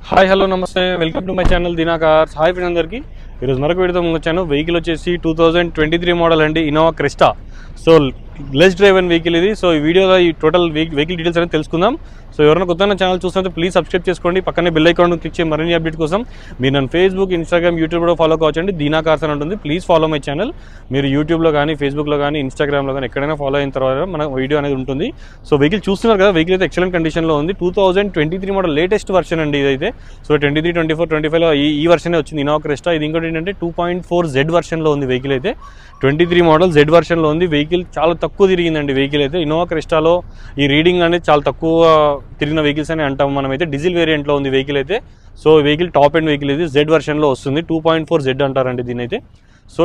Hi hello నమస్తే welcome to my channel Dinakar. Hi friends అందరికీ. ఈరోజు మరొక వీడియోతో వచ్చాను. వెహికల్ వచ్చేసి 2023 మోడల్ అండి, Innova Crysta. So less drive and vehicle ఇది. సో ఈ వీడియోలో ఈ టోటల్ వెహికల్ డీటెయిల్స్ అనేది తెలుసుకుందాం. సో ఎవరైనా కొత్త ఛానల్ చూస్తుంటే ప్లీజ్ సబ్స్క్రైబ్ చేసుకోండి, పక్కనే బెల్ ఐకాన్ క్లిక్ చేసి మరిన్ని అప్డేట్ కోసం. మీరు నన్ను ఫేస్బుక్, ఇన్స్టాగ్రామ్, యూట్యూబ్ కూడా ఫాలో కావచ్చండి. దినాకార్స్ అని ఉంటుంది. Please follow my channel. మీరు యూట్యూబ్లో కానీ, ఫేస్బుక్లో కానీ, ఇన్స్టాగ్రామ్లో కానీ ఎక్కడైనా ఫాలో అయిన తర్వాత మన వీడియో అనేది ఉంటుంది. సో వెహికల్ చూస్తున్నారు కదా, వెహికల్ అయితే ఎక్సలెంట్ కండిషన్లో ఉంది. 2023 మోడల్ లేటెస్ట్ వర్షన్ అండి ఇదైతే. సో 23, 24, 25లో ఈ వర్షనే వచ్చింది ఇన్నోవా క్రిస్టా. ఇది ఇంకోటి ఏంటంటే 2.4Z వర్షన్లో ఉంది వెహికల్ అయితే. 23 మోడల్ Z వర్షన్లో ఉంది. వెహికల్ చాలా తక్కువ తిరిగిందండి వెహికల్ అయితే. ఇన్నోవా క్రిస్టాలో ఈ రీడింగ్ అనేది చాలా తక్కువ తిరిగిన వెహికల్స్ అని అంటాం మనమైతే. డీజిల్ వేరియంట్లో ఉంది వెహికల్ అయితే. So vehicle top end vehicle ఇది, Z వర్షన్లో వస్తుంది. 2.4Z అంటారండి దీని అయితే. సో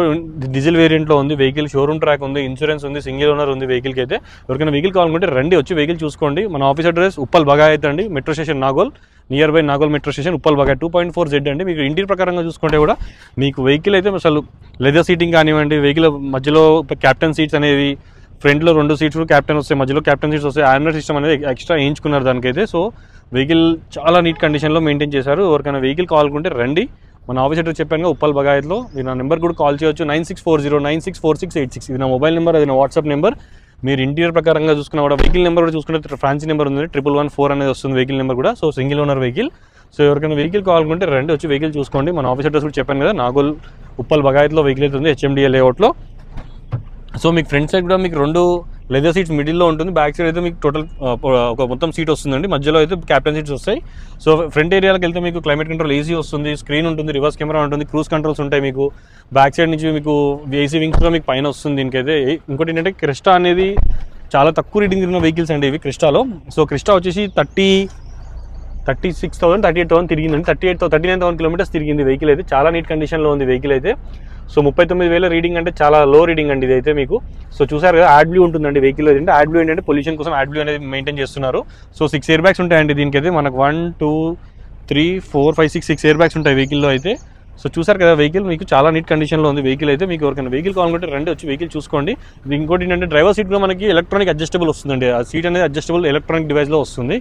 డీజిల్ వేరియంట్లో ఉంది వెహికల్. షోరూమ్ ట్రాక్ ఉంది, ఇన్సూరెన్స్ ఉంది, సింగిల్ ఓనర్ ఉంది వెహికల్కి అయితే. ఎవరికైనా వెహికల్ కావాలనుకుంటే రండి, వచ్చి వెహికల్ చూసుకోండి. మన ఆఫీస్ అడ్రస్ ఉప్పల్ బగాయత్ అండి, metro station Nagole, near by Nagole metro station, Uppal Bagayat. 2.4Z అండి. మీకు ఇంటీరియర్ ప్రకారంగా చూసుకుంటే కూడా మీకు వెహికల్ అయితే అసలు లెదర్ సీటింగ్ కానివ్వండి, వెహికల్ మధ్యలో క్యాప్టెన్ సీట్స్ అనేవి, ఫ్రంట్లో 2 సీట్స్ క్యాప్టెన్ వస్తాయి, మధ్యలో క్యాప్టెన్ సీట్స్ వస్తాయి. ఆండ్రాయిడ్ సిస్టమ్ అనేది ఎక్స్ట్రా వేయించుకున్నారు దానికైతే. సో వెహికల్ చాలా నీట్ కండిషన్లో మెయింటైన్ చేశారు. ఎవరికైనా వెహికల్ కావాలనుకుంటే రండి. మన ఆఫీస్ అడ్రస్ చెప్పాను ఉప్పల్ బగాయత్లో. మీరు నా నెంబర్ కూడా కాల్ చేయొచ్చు, 9640964686. ఇది నా మొబైల్ నెంబర్, అది నా వాట్సాప్ నెంబర్. మీరు ఇంటీరియర్ ప్రకారంగా చూసుకున్నా కూడా వెహికల్ నెంబర్ కూడా చూసుకుంటే ఫ్రాన్సీ నెంబర్ ఉంది, 1114 అనేది వస్తుంది వెహికల్ నెంబర్ కూడా. So single owner vehicle. So ఎవరికైనా వెహికల్ కావాలనుకుంటే రండి, వచ్చి వెహికల్ చూసుకోండి. మన ఆఫీస్ అడ్రస్ కూడా చెప్పాను కదా, నాగోల్ ఉప్పల్ బగాయత్లో వెహికల్ అయితే ఉంది, HMDA లేఅవుట్లో. సో మీకు ఫ్రంట్ సైడ్ కూడా మీకు 2 లెదర్ సీట్స్ మిడిల్లో ఉంటుంది, బ్యాక్ సైడ్ అయితే మీకు టోటల్ ఒక మొత్తం సీట్ వస్తుందండి, మధ్యలో అయితే క్యాప్టెన్ సీట్స్ వస్తాయి. సో ఫ్రంట్ ఏరియాలోకి వెళ్తే మీకు క్లైమేట్ కంట్రోల్ ఏసీ వస్తుంది, స్క్రీన్ ఉంటుంది, రివర్స్ కెమెరా ఉంటుంది, క్రూజ్ కంట్రోల్స్ ఉంటాయి మీకు. బ్యాక్ సైడ్ నుంచి మీకు ఏసీ వింగ్స్ కూడా మీకు పైన వస్తుంది దీనికైతే. ఇంకోటి ఏంటంటే క్రిస్టా అనేది చాలా తక్కువ రీడింగ్ తిరిగిన వెహికల్స్ అండి ఇవి క్రిస్టాలో. సో క్రిస్టా వచ్చేసి 36,000 38,000 తిరిగిందండి. 39,000 కిలోమీటర్స్ తిరిగింది వెహికల్ అయితే. చాలా నీట్ కండిషన్లో ఉంది వెహికల్ అయితే. సో 39,000 రీడింగ్ అంటే చాలా లో రీడింగ్ అండి ఇదైతే మీకు. సో చూసారు కదా, యాడ్ బ్లూ ఉంటుందండి వెహికల్ ఏంటంటే. యాడ్ బ్లూ ఏంటంటే పొల్యూషన్ కోసం యాడ్ బ్లూ అనేది మెయింటైన్ చేస్తున్నారు. సో 6 ఎయిర్ బ్యాగ్స్ ఉంటాయండి దీనికైతే. మనకు 1 2 3 4 5 6 ఎయిర్ బ్యాగ్స్ ఉంటాయి వెహికల్లో అయితే. సో చూసారు కదా, వెహికల్ మీకు చాలా నీట్ కండిషన్లో ఉంది వెహికల్ అయితే. మీకు ఎవరికైనా వెహికల్ కావాలంటే రండి, వచ్చి వెహికల్ చూసుకోండి. ఇది ఇంకోటి ఏంటంటే డ్రైవర్ సీట్ కూడా మనకి ఎలక్ట్రానిక్ అడ్జస్టబుల్ వస్తుందండి. ఆ సీట్ అనేది అడ్జస్టబుల్ ఎలక్ట్రానిక్ డివైస్లో వస్తుంది.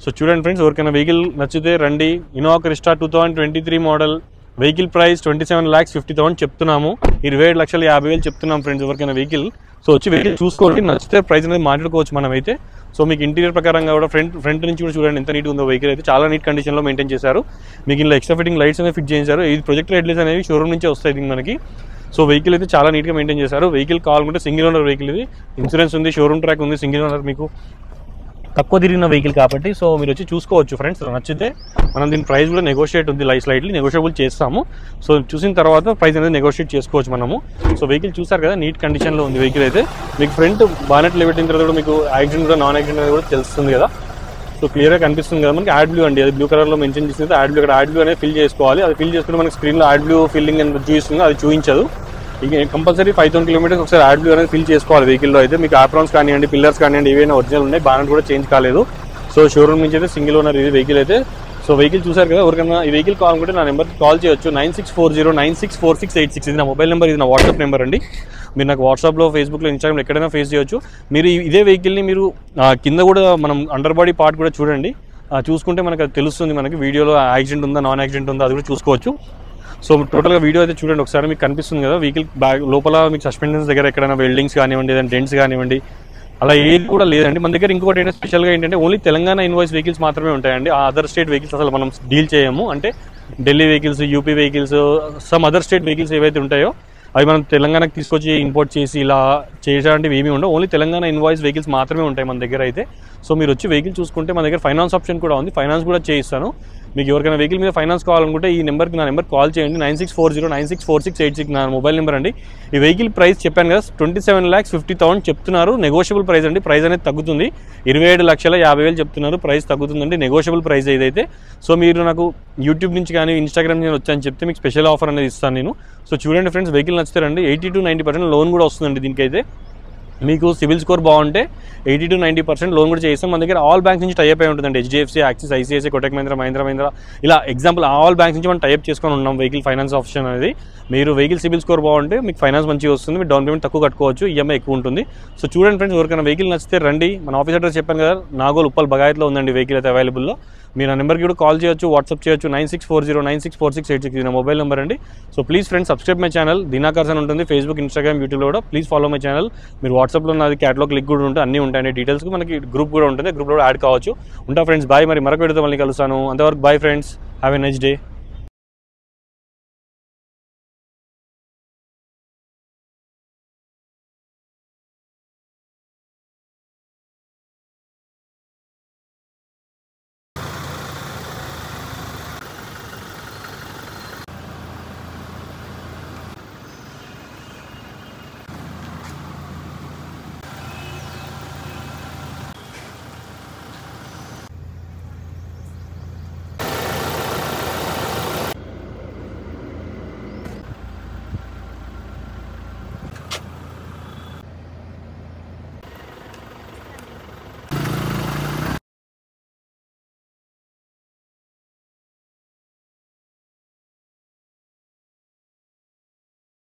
సో చూడండి ఫ్రెండ్స్, ఎవరికైనా వెహికల్ నచ్చితే రండి. Innova Crysta 2023 model. Vehicle price 27,50,000 చెప్తున్నాము. 27,50,000 చెప్తున్నాం ఫ్రెండ్స్ ఎవరికైనా వెహికల్. సో వచ్చి వెహికల్ చూసుకోండి, నచ్చితే ప్రైస్ అనేది మాట్లాడుకోవచ్చు మనం అయితే. సో మీకు ఇంటీరియర్ ప్రకారంగా కూడా ఫ్రంట్ నుంచి కూడా చూడండి ఎంత నీట్గా ఉందో వెహికల్ అయితే. చాలా నీట్ కండిషన్లో మెయింటైన్ చేశారు. మీకు ఇలా ఎక్స్ట్రా ఫిట్టింగ్ లైట్స్ అనేది ఫిట్ చేశారు. ఇది ప్రొజెక్టర్ హెడ్లైట్స్ అనేవి షోరూమ్ నుంచే వస్తాయి మనకి. సో వెహికల్ అయితే చాలా నీట్గా మెయింటైన్ చేశారు. వెహికల్ కావాలనుకుంటే సింగిల్ ఓనర్ వెహికల్ ఇది, ఇన్సూరెన్స్ ఉంది, షోరూమ్ ట్రాక్ ఉంది, సింగిల్ ఓనర్, మీకు తక్కువ తిరిగిన వెహికల్ కాబట్టి. సో మీరు వచ్చి చూసుకోవచ్చు ఫ్రెండ్స్. నచ్చితే మనం దీని ప్రైస్ కూడా నెగోషియేట్ ఉంది, స్లైట్లీ నెగోషియబుల్ చేస్తాము. సో చూసిన తర్వాత ప్రైస్ అనేది నెగోషియేట్ చేసుకోవచ్చు మనము. సో వెహికల్ చూసారు కదా, నీట్ కండిషన్లో ఉంది వెహికల్ అయితే. మీకు ఫ్రంట్ బానెట్ లెవెట్టిన తర్వాత కూడా మీకు యాక్సిడెంట్ కూడా నాన్ యాక్సిడెంట్ అనేది కూడా తెలుస్తుంది కదా. సో క్లియర్గా కనిపిస్తుంది కదా మనకి. యాడ్ బ్లూ అండి, అది బ్లూ కలర్లో మెన్షన్ చేసింది యాడ్ బ్లూ. ఇక్కడ యాడ్ బ్లూ అనేది ఫిల్ చేసుకోవాలి. అది ఫిల్ చేసుకుంటే మనకి స్క్రీన్లో యాడ్ బ్లూ ఫిల్లింగ్ అని చూపిస్తుంది, అది చూపించదు. ఇక కంపల్సరీ 5,000 కిలోమీటర్స్ ఒకసారి యాడ్ బ్లూ అనేది ఫిల్ చేసుకోవాలి వెహికల్లో అయితే. మీకు ఆప్రాన్స్ కానివ్వండి, పిల్లర్స్ కానివ్వండి, ఏవైనా ఒరిజినల్ ఉన్నాయి, బానెట్ కూడా చేంజ్ కాలేదు. సో షోరూమ్ నుంచి అయితే సింగిల్ ఓనర్ ఇది వెహికల్ అయితే. సో వెహికల్ చూసారు కదా, ఎవరికైనా ఈ వెహికల్ కావాలనుకుంటే నా నెంబర్కి కాల్ చేయొచ్చు, 9640964686. ఇది నా మొబైల్ నెంబర్, ఇది నా వాట్సాప్ నెంబర్ అండి. మీరు నాకు వాట్సాప్లో, ఫేస్బుక్లో, ఇన్స్టాగ్రామ్లో ఎక్కడైనా ఫేస్ చేయొచ్చు. మీరు ఇదే వెహికల్ని మీరు కింద కూడా మనం అండర్ బాడీ పార్ట్ కూడా చూడండి, చూసుకుంటే మనకు అది తెలుస్తుంది. మనకి వీడియోలో యాక్సిడెంట్ ఉందా, నాన్ యాక్సిడెంట్ ఉందా, అది కూడా చూసుకోవచ్చు. సో టోటల్గా వీడియో అయితే చూడండి ఒకసారి, మీకు కనిపిస్తుంది కదా వెహికల్ బ్యాగ్ లోపల. మీకు సస్పెన్షన్స్ దగ్గర ఎక్కడైనా వెల్డింగ్స్ కానివ్వండి, ఏదైనా డెంట్స్ కానివ్వండి, అలా ఏది కూడా లేదండి మన దగ్గర. ఇంకోటి ఏంటంటే స్పెషల్గా ఏంటంటే ఓన్లీ తెలంగాణ ఇన్వాయిస్ వెహికల్స్ మాత్రమే ఉంటాయండి. ఆ అదర్ స్టేట్ వెహికల్స్ అసలు మనం డీల్ చేయము. అంటే Delhi vehicles, UP vehicles, some other state vehicles ఏవైతే ఉంటాయో అవి మనం తెలంగాణకి తీసుకొచ్చి ఇంపోర్ట్ చేసి ఇలా చేయడానికి ఏమీ ఉండవు. ఓన్లీ తెలంగాణ ఇన్వాయిస్ వెహికల్స్ మాత్రమే ఉంటాయి మన దగ్గర అయితే. సో మీరు వచ్చి వెహికల్ చూసుకుంటే మన దగ్గర ఫైనాన్స్ ఆప్షన్ కూడా ఉంది, ఫైనాన్స్ కూడా చేయిస్తాను. మీకు ఎవరికైనా వెహికల్ మీద ఫైనాన్స్ కావాలనుకుంటే ఈ నెంబర్కి, నా నెంబర్ కాల్ చేయండి, 9640964686 నా మొబైల్ నెంబర్ అండి. ఈ వెహికల్ ప్రైస్ చెప్పాను కదా, 27,50,000 చెప్తున్నారు. నెగోషియబుల్ ప్రైస్ అండి, ప్రైస్ అనేది తగ్గుతుంది. 27,50,000 చెప్తున్నారు, ప్రైస్ తగ్గుతుందండి, నెగోషియబుల్ ప్రైస్ ఏదైతే. సో మీరు నాకు యూట్యూబ్ నుంచి కానీ ఇన్స్టాగ్రామ్ నుంచి వచ్చాయని చెప్తే మీకు స్పెషల్ ఆఫర్ అనేది ఇస్తాను నేను. సో చూడండి ఫ్రెండ్స్, వెహికల్ నచ్చితే రండి. 80 to 90% లోన్ కూడా వస్తుందండి దీనికైతే. మీకు సివిల్ స్కోర్ బాగుంటే 80 to 90% లోన్ కూడా చేస్తాం. మన దగ్గర ఆల్ బ్యాంక్స్ నుంచి టైప్ అయి ఉంటుందండి. HDFC, axis, ICICI, Kotak Mahindra, Mahindra ఇలా ఎగ్జాంపుల్ ఆల్ బ్యాంక్స్ నుంచి మనం టైప్ చేసుకొని ఉన్నాం వెహికల్ ఫైనాన్స్ ఆప్షన్ అనేది. మీరు వెహికల్ సివిల్ స్కోర్ బాగుంటే మీకు ఫైనాన్స్ మంచిగా వస్తుంది, మీరు డౌన్ పేమెంట్ తక్కువ కట్టుకోవచ్చు, ఈఎంఐ ఎక్కువ ఉంటుంది. సో చూడండి ఫ్రెండ్స్, ఎవరికైనా వెహికల్ నచ్చితే రండి. మన ఆఫీస్ అడ్రస్ చెప్పాను కదా, నాగోల్ ఉప్పల్ బగాయత్లో ఉందండి వెహికల్ అయితే అవైలబుల్లో. మీరు నా నెంబర్కి కూడా కాల్ చేయొచ్చు, వాట్సాప్ చేయొచ్చు. 9640964686 ఇది నా మొబైల్ నెంబర్ అండి. So please friends subscribe my channel Dinakars అని ఉంటుంది ఫేస్బుక్, ఇన్స్టాగ్రామ్, యూట్యూబ్లో కూడా. Please follow my channel. మీరు వాట్సాప్లో నాది క్యాటలాగ్ లింక్ కూడా ఉంటుంది, అన్నీ ఉంటాయండి డీటెయిల్స్కి. మనకి గ్రూప్ కూడా ఉంటుంది, గ్రూప్లో కూడా యాడ్ కావచ్చు. ఉంటా ఫ్రెండ్స్, బాయ్. మరి మరొక వీడియోతో మళ్ళీ కలుస్తాను. అంతవరకు bye friends, have a nice day.